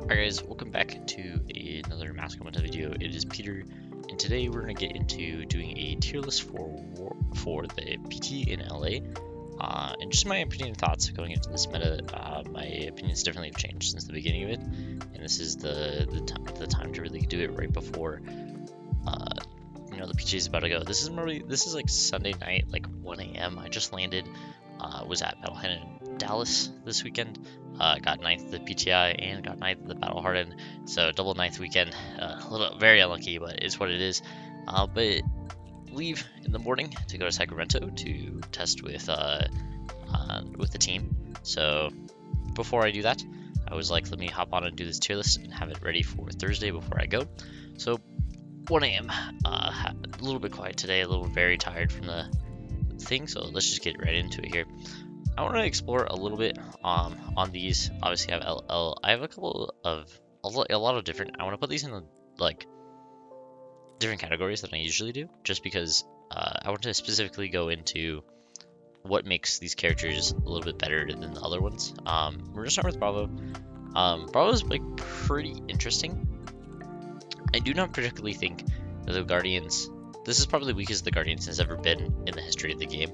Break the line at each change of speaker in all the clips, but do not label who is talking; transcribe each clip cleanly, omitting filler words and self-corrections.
Alright guys, welcome back to another mask content video. It is Peter, and today we're going to get into doing a tier list for the PT in LA. And just my opinion and thoughts going into this meta. My opinions definitely have changed since the beginning of it, and this is the time to really do it right before the PG is about to go. This is like Sunday night, like 1 a.m. I just landed. Was at Battle Hardened in Dallas this weekend. Got 9th at the PTI and got 9th at the Battle Hardened, so double 9th weekend. Very unlucky, but it's what it is. But leave in the morning to go to Sacramento to test with the team. So before I do that, I was like, let me hop on and do this tier list and have it ready for Thursday before I go. So 1 a.m. A little bit quiet today, a little very tired from the thing, so let's just get right into it here. I want to explore a little bit on these. Obviously, I have LL. I have a lot of different. I want to put these in like different categories than I usually do, just because I want to specifically go into what makes these characters a little bit better than the other ones. We're gonna start with Bravo. Bravo is like pretty interesting. I do not particularly think that the Guardians. This is probably the weakest the Guardians has ever been in the history of the game.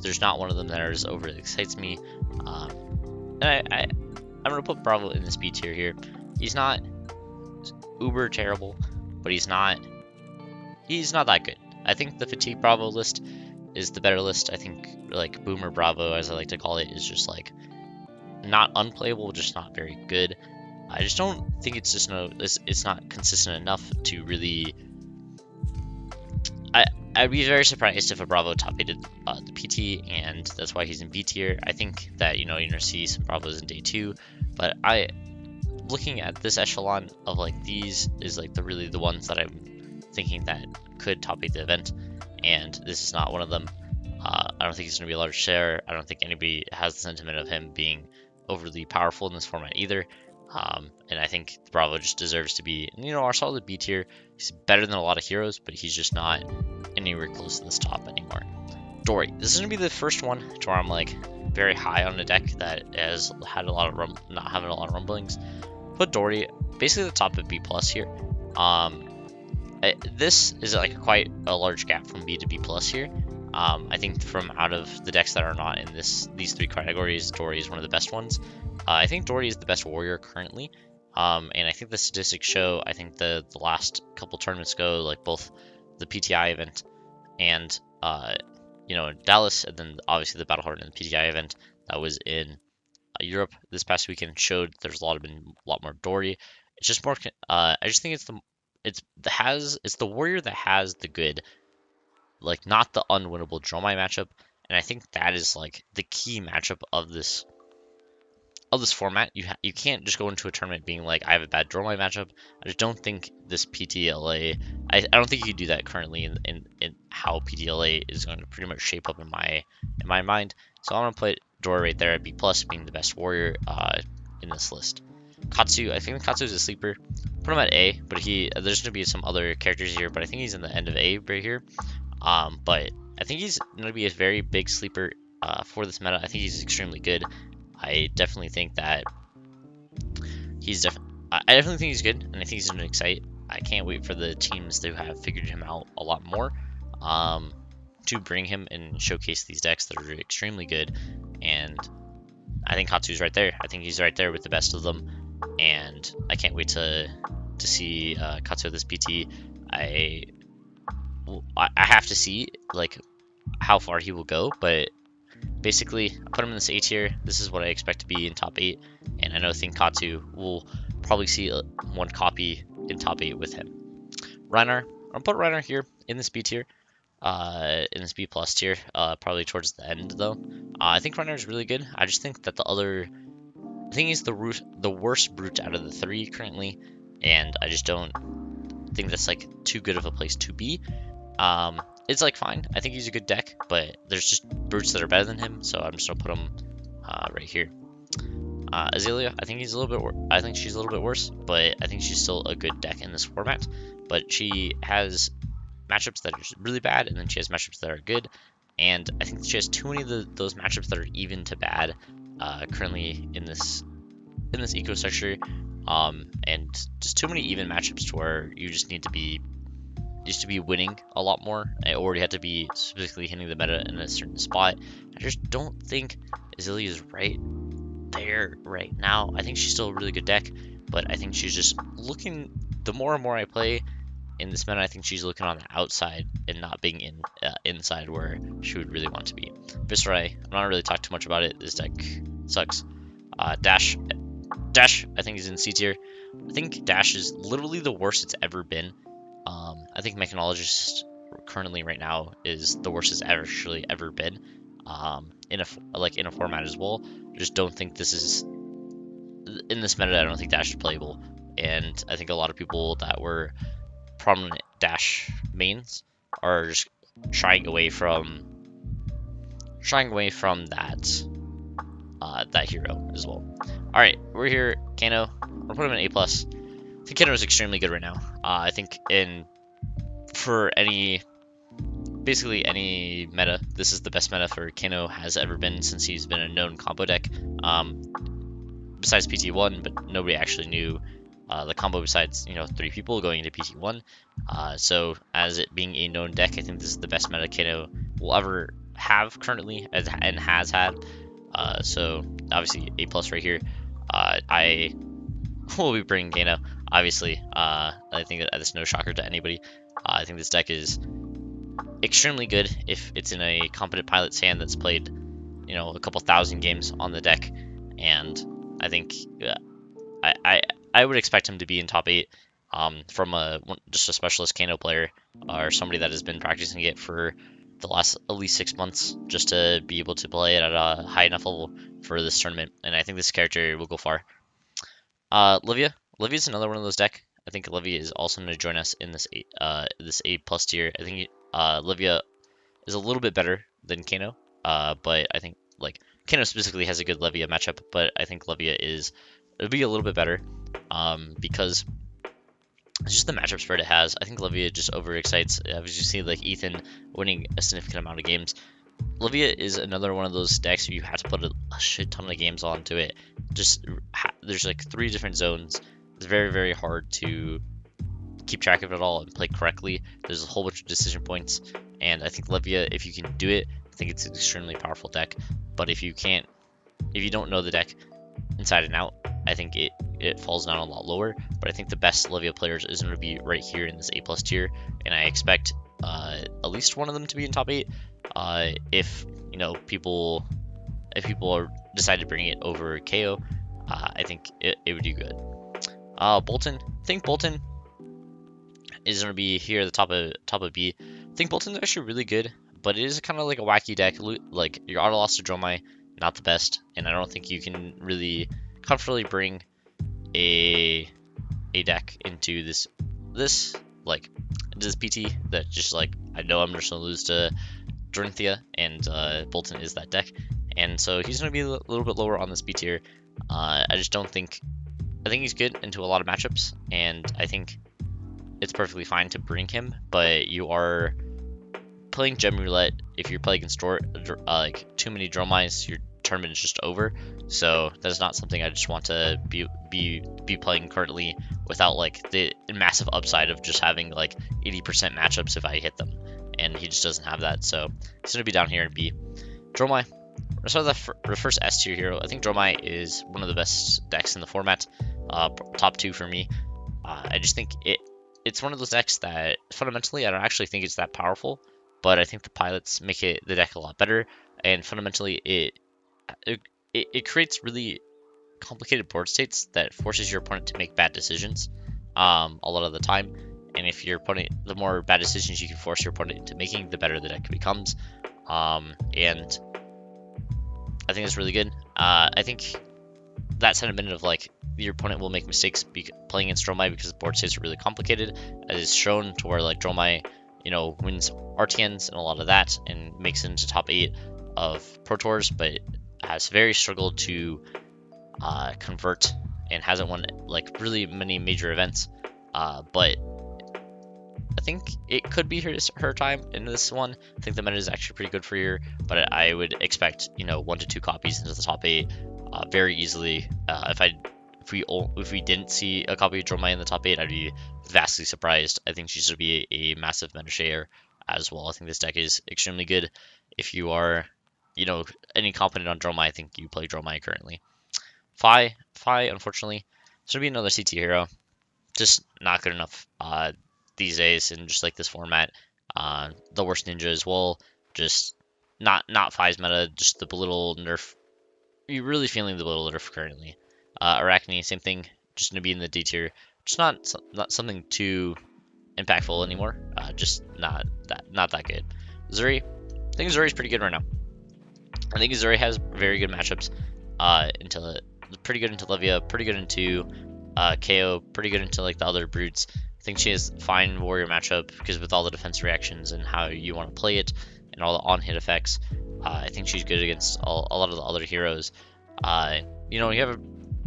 There's not one of them that overly excites me. And I'm gonna put Bravo in this B tier here. He's not uber terrible, but he's not that good. I think the Fatigue Bravo list is the better list. I think like Boomer Bravo, as I like to call it, is just like not unplayable, just not very good. I just don't think it's not consistent enough to really. I'd be very surprised if a Bravo top 8'd the PT, and that's why he's in B tier. I think that you're gonna see some Bravos in day 2, but looking at this echelon of like these is like the ones that I'm thinking that could top 8 the event, and this is not one of them. I don't think he's gonna be a large share. I don't think anybody has the sentiment of him being overly powerful in this format either. And I think Bravo just deserves to be, our solid B tier. He's better than a lot of heroes, but he's just not anywhere close to this top anymore. Dory. This is going to be the first one to where I'm like very high on a deck that has had a lot of not having a lot of rumblings. Put Dory basically the top of B plus here. This is like quite a large gap from B to B plus here. I think from out of the decks that are not in these 3 categories, Dory is one of the best ones. I think Dory is the best warrior currently, and I think the statistics show. I think the last couple tournaments go, like both the PTI event and Dallas, and then obviously the Battle Hardened and the PTI event that was in Europe this past weekend showed there's a lot more Dory. It's just more. I just think it's the warrior that has the good, like not the unwinnable Dromai matchup, and I think that is like the key matchup of this format. You can't just go into a tournament being like, I have a bad Dromai matchup. I just don't think this PTLA. I don't think you could do that currently in how PTLA is going to pretty much shape up in my mind. So I'm gonna put Dory right there at B plus, being the best warrior in this list. Katsu, I think Katsu is a sleeper. Put him at A, but there's gonna be some other characters here, but I think he's in the end of A right here. But I think he's gonna be a very big sleeper for this meta. I think he's extremely good. I definitely think that I definitely think he's good, and I think he's going to excite. I can't wait for the teams to have figured him out a lot more, to bring him and showcase these decks that are extremely good. And I think Katsu's right there. I think he's right there with the best of them, and I can't wait to see Katsu at this PT. I have to see like how far he will go, but basically, I put him in this A tier. This is what I expect to be in top 8, and I think Katsu will probably see one copy in top 8 with him. Reinar, I'll put Reinar here in this B tier, in this B plus tier, probably towards the end though. I think Reinar is really good. I just think that I think he's the worst brute out of the 3 currently, and I just don't think that's like too good of a place to be. It's like fine. I think he's a good deck, but there's just brutes that are better than him, so I'm just gonna put him right here. Azalea, I think she's a little bit worse, but I think she's still a good deck in this format. But she has matchups that are really bad, and then she has matchups that are good, and I think she has too many of those matchups that are even to bad currently in this in this eco sector, and just too many even matchups to where you just need to be winning a lot more, or you have to be specifically hitting the meta in a certain spot. I just don't think Azalea is right there right now. I think she's still a really good deck, but I think she's just looking, the more and more I play in this meta, I think she's looking on the outside and not being inside where she would really want to be. Viserai, I'm not really talking too much about it. This deck sucks. Dash, I think is in C tier. I think Dash is literally the worst it's ever been. I think Mechanologist currently right now is the worst it's actually ever been. In a format as well. I just don't think this is in this meta. I don't think Dash is playable, and I think a lot of people that were prominent Dash mains are just shying away from that that hero as well. All right, we're here. Kano, we're putting him in A+. I think Kano is extremely good right now. I think for basically any meta, this is the best meta for Kano has ever been since he's been a known combo deck. Besides PT1, but nobody actually knew the combo besides 3 people going into PT1. So as it being a known deck, I think this is the best meta Kano will ever have currently and has had. So obviously A+ right here. I will be bringing Kano. Obviously, I think that's no shocker to anybody. I think this deck is extremely good if it's in a competent pilot's hand that's played, a couple thousand games on the deck, and I think I would expect him to be in top 8 from just a specialist Kano player or somebody that has been practicing it for the last at least 6 months just to be able to play it at a high enough level for this tournament, and I think this character will go far. Livia's another one of those deck. I think Livia is also going to join us in this A+ tier. I think Livia is a little bit better than Kano, but I think Kano specifically has a good Livia matchup, but I think Livia it'll be a little bit better because it's just the matchup spread it has. I think Livia just overexcites. As you see, Ethan winning a significant amount of games. Livia is another one of those decks where you have to put a shit ton of games onto it. There's 3 different zones. It's very, very hard to keep track of it all and play correctly. There's a whole bunch of decision points, and I think Livia, if you can do it, I think it's an extremely powerful deck. But if you don't know the deck inside and out, I think it falls down a lot lower. But I think the best Livia players is going to be right here in this A+ tier, and I expect at least one of them to be in top 8. If people decide to bring it over KO, I think it would do good. Boltyn, I think Boltyn is going to be here at the top of B. I think Boltyn's actually really good, but it is kind of like a wacky deck. Your auto loss to Dromai, not the best, and I don't think you can really comfortably bring a deck into this PT that just I know I'm just gonna lose to Dorinthia, and Boltyn is that deck, and so he's gonna be a little bit lower on this B tier. I think he's good into a lot of matchups, and I think it's perfectly fine to bring him, but you are playing Gem Roulette. If you're playing against too many Dromais, your tournament is just over. So that is not something I just want to be playing currently without the massive upside of just having 80% matchups if I hit them, and he just doesn't have that. So he's gonna be down here in B. Dromai. Let's start with the first S tier hero. I think Dromai is one of the best decks in the format. Top 2 for me. I just think it's one of those decks that fundamentally I don't actually think it's that powerful, but I think the pilots make the deck a lot better, and fundamentally it creates really complicated board states that forces your opponent to make bad decisions a lot of the time. And if your opponent, the more bad decisions you can force your opponent into making, the better the deck becomes. And I think it's really good. I think that sentiment of your opponent will make mistakes playing against Dromai because the board states are really complicated, as is shown to where Dromai, wins RTNs and a lot of that and makes it into top 8 of Pro Tours, but has very struggled to convert and hasn't won really many major events. But I think it could be her time in this one. I think the meta is actually pretty good for her, but I would expect 1 to 2 copies into the top 8 very easily. If I if we didn't see a copy of Dromai in the top 8, I'd be vastly surprised. I think she's going to be a massive meta share as well. I think this deck is extremely good. If you are, any confident on Dromai, I think you play Dromai currently. Fi, unfortunately, this would be another CT hero. Just not good enough these days in just like this format. The worst ninja as well. Just not Fi's meta. Just the belittle nerf. You're really feeling the belittle nerf currently. Arachne, same thing. Just gonna be in the D tier. Just not something too impactful anymore. Just not that good. Zuri, I think Zuri's pretty good right now. I think Zuri has very good matchups. Pretty good into Levia, pretty good into KO, pretty good into like the other brutes. I think she has fine warrior matchup because with all the defense reactions and how you want to play it and all the on-hit effects, I think she's good against a lot of the other heroes. You have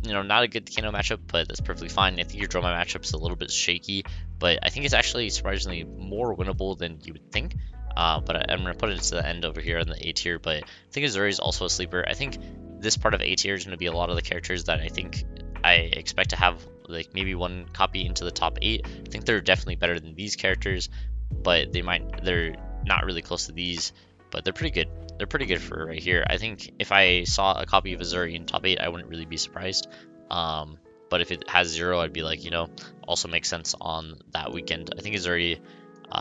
not a good Kano matchup, but that's perfectly fine. I think your Dromai matchup's a little bit shaky, but I think it's actually surprisingly more winnable than you would think. But I'm going to put it to the end over here on the A tier, but I think Azuri is also a sleeper. I think this part of A tier is going to be a lot of the characters that I think I expect to have like maybe one copy into the top 8. I think they're definitely better than these characters, but they're not really close to these, but they're pretty good. They're pretty good for right here. I think if I saw a copy of Azuri in top 8, I wouldn't really be surprised. But if it has 0, I'd be like, also makes sense on that weekend. I think Azuri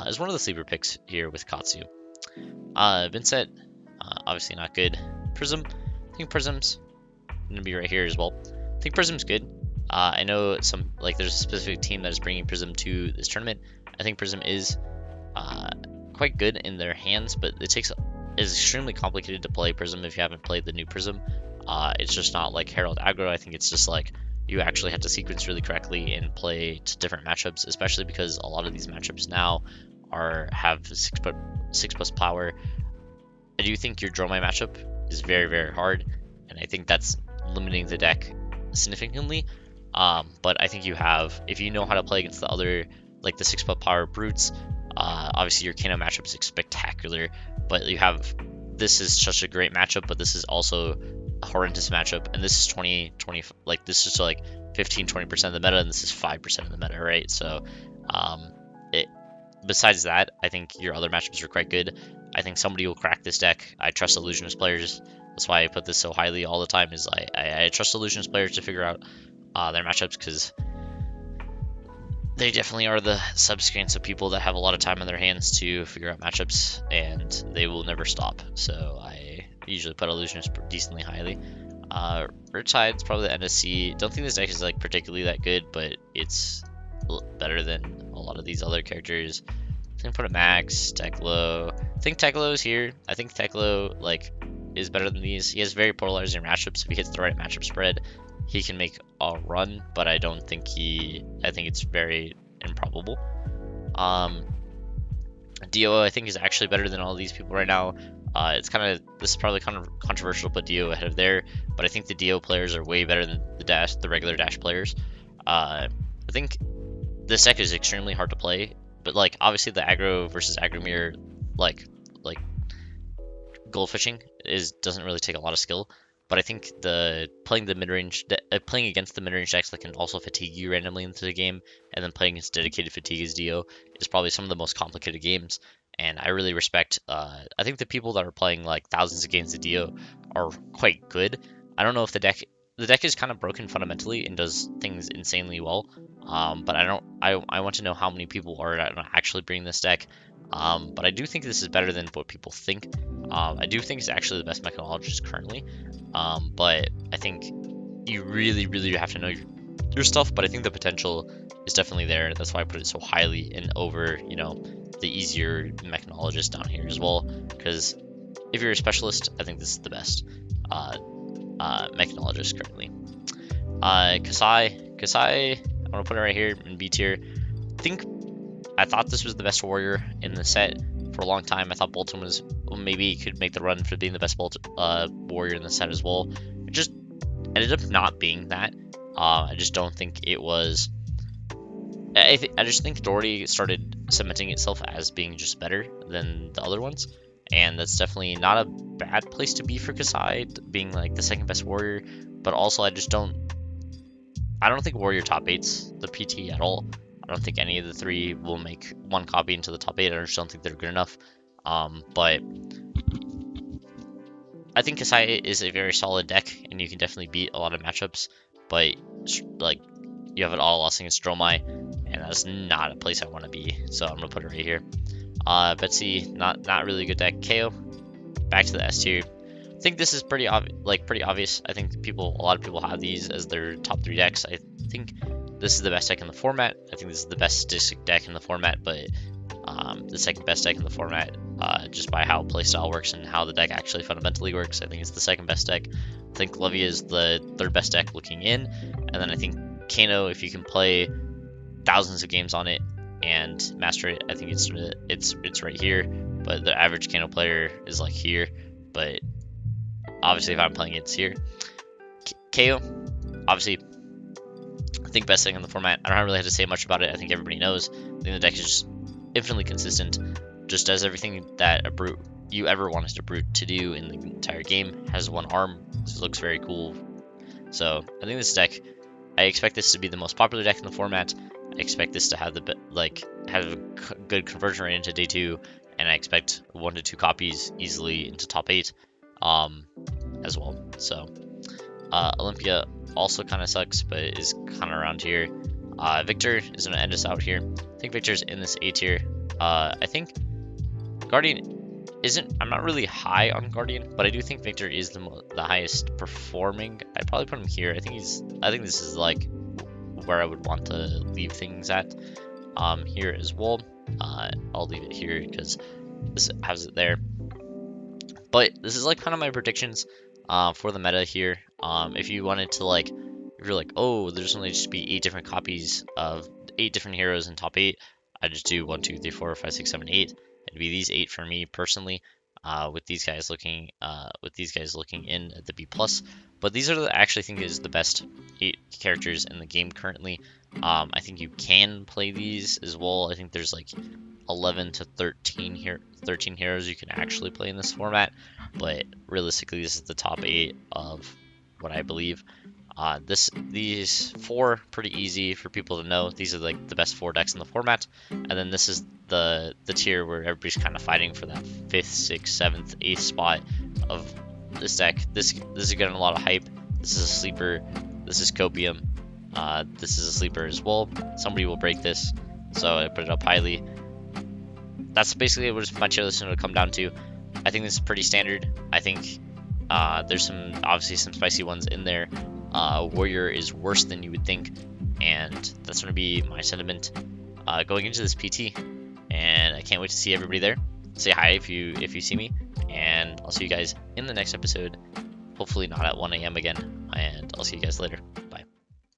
is one of the sleeper picks here with Katsu. Vincent, obviously not good. Prism, I think Prism's gonna be right here as well. I think Prism's good. I know there's a specific team that is bringing Prism to this tournament. I think Prism is quite good in their hands, but it's extremely complicated to play Prism if you haven't played the new Prism. It's just not like Herald Aggro. I think it's just like you actually have to sequence really correctly and play to different matchups, especially because a lot of these matchups now have 6+ power. I do think your Dromai matchup is very, very hard, and I think that's limiting the deck significantly. But I think if you know how to play against the other, like the 6+ power brutes, obviously your Kano matchup is spectacular, but this is such a great matchup, but this is also a horrendous matchup, and this is 20, like this is like 15-20% of the meta, and this is 5% of the meta, right? So besides that, I think your other matchups are quite good. I think somebody will crack this deck. I trust Illusionist players. That's why I put this so highly all the time, is I trust Illusionist players to figure out their matchups, because they definitely are the subsequence of people that have a lot of time on their hands to figure out matchups, and they will never stop. So I usually put Illusionist decently highly. Riptide's probably the NSC. Don't think this deck is like particularly that good, but it's better than a lot of these other characters. I think put a max. Teklo. I think Teklo is here. I think Teklo is better than these. He has very polarizing matchups. If he hits the right matchup spread, he can make a run, but I don't think I think it's very improbable. Dio, I think, is actually better than all these people right now. This is probably kind of controversial to put Dio ahead of there, but I think the Dio players are way better than the regular Dash players. I think this deck is extremely hard to play, but obviously the aggro versus aggro mirror, like goldfishing doesn't really take a lot of skill. But I think playing against the mid-range decks that can also fatigue you randomly into the game, and then playing against dedicated fatigue as Dio is probably some of the most complicated games. And I really respect. I think the people that are playing thousands of games of Dio are quite good. I don't know if the deck is kind of broken fundamentally and does things insanely well. But I want to know how many people are actually bringing this deck. But I do think this is better than what people think. I do think it's actually the best mechanologist currently. But I think you really, really have to know your stuff. But I think the potential is definitely there. That's why I put it so highly and over, the easier mechanologist down here as well. Because if you're a specialist, I think this is the best mechanologist currently. Kasai, I'm gonna put it right here in B tier. I thought this was the best warrior in the set for a long time. I thought Bolton maybe could make the run for being the best warrior in the set as well. It just ended up not being that. I just don't think it was. I just think Doherty started cementing itself as being just better than the other ones, and that's definitely not a bad place to be for Kasai, being the second best warrior. But also, I just don't. I don't think Warrior top 8's the PT at all. I don't think any of the three will make one copy into the top 8. I just don't think they're good enough. But I think Kasai is a very solid deck, and you can definitely beat a lot of matchups. But like, you have it all lost against Dromai, and that's not a place I want to be. So I'm gonna put it right here. Betsy, not really a good deck. KO, back to the S tier. I think this is pretty obvious. I think a lot of people have these as their top 3 decks. I think this is the best deck in the format. I think this is the best statistic deck in the format, but the second best deck in the format, just by how playstyle works and how the deck actually fundamentally works. I think it's the second best deck. I think Levia is the third best deck looking in, and then I think Kano, if you can play thousands of games on it and master it, I think it's right here. But the average Kano player is like here, but obviously if I'm playing it, it's here. KO, obviously, I think best deck in the format. I don't really have to say much about it. I think everybody knows. I think the deck is just infinitely consistent, just does everything that a brute you ever wanted a brute to do in the entire game. Has one arm, this looks very cool. So I think this deck, I expect this to be the most popular deck in the format. I expect this to have have a good conversion rate into day 2, and I expect 1 to 2 copies easily into top 8 as well. So Olympia also kind of sucks, but is kind of around here. Victor is going to end us out here. I think Victor's in this A tier. I think Guardian isn't, I'm not really high on Guardian, but I do think Victor is the highest performing. I'd probably put him here. I think this is like where I would want to leave things at here as well. I'll leave it here because this has it there. But this is like kind of my predictions for the meta here. If you wanted to if you're like, oh, there's only just be 8 different copies of 8 different heroes in top 8, I just do 1, 2, 3, 4, 5, 6, 7, 8. It'd be these 8 for me personally. With these guys looking in at the B+. But these are actually think is the best 8 characters in the game currently. I think you can play these as well. I think there's like 11 to 13 heroes you can actually play in this format, but realistically this is the top 8 of what I believe. These 4 pretty easy for people to know. These are like the best 4 decks in the format, and then this is the tier where everybody's kind of fighting for that 5th, 6th, 7th, 8th spot of this deck. This is getting a lot of hype. This is a sleeper. This is Copium. This is a sleeper as well. Somebody will break this, so I put it up highly. That's basically what my tier list will come down to. I think this is pretty standard. I think there's obviously some spicy ones in there. Warrior is worse than you would think, and that's going to be my sentiment going into this PT. And I can't wait to see everybody there. Say hi if you see me, and I'll see you guys in the next episode. Hopefully not at 1 a.m. again, and I'll see you guys later.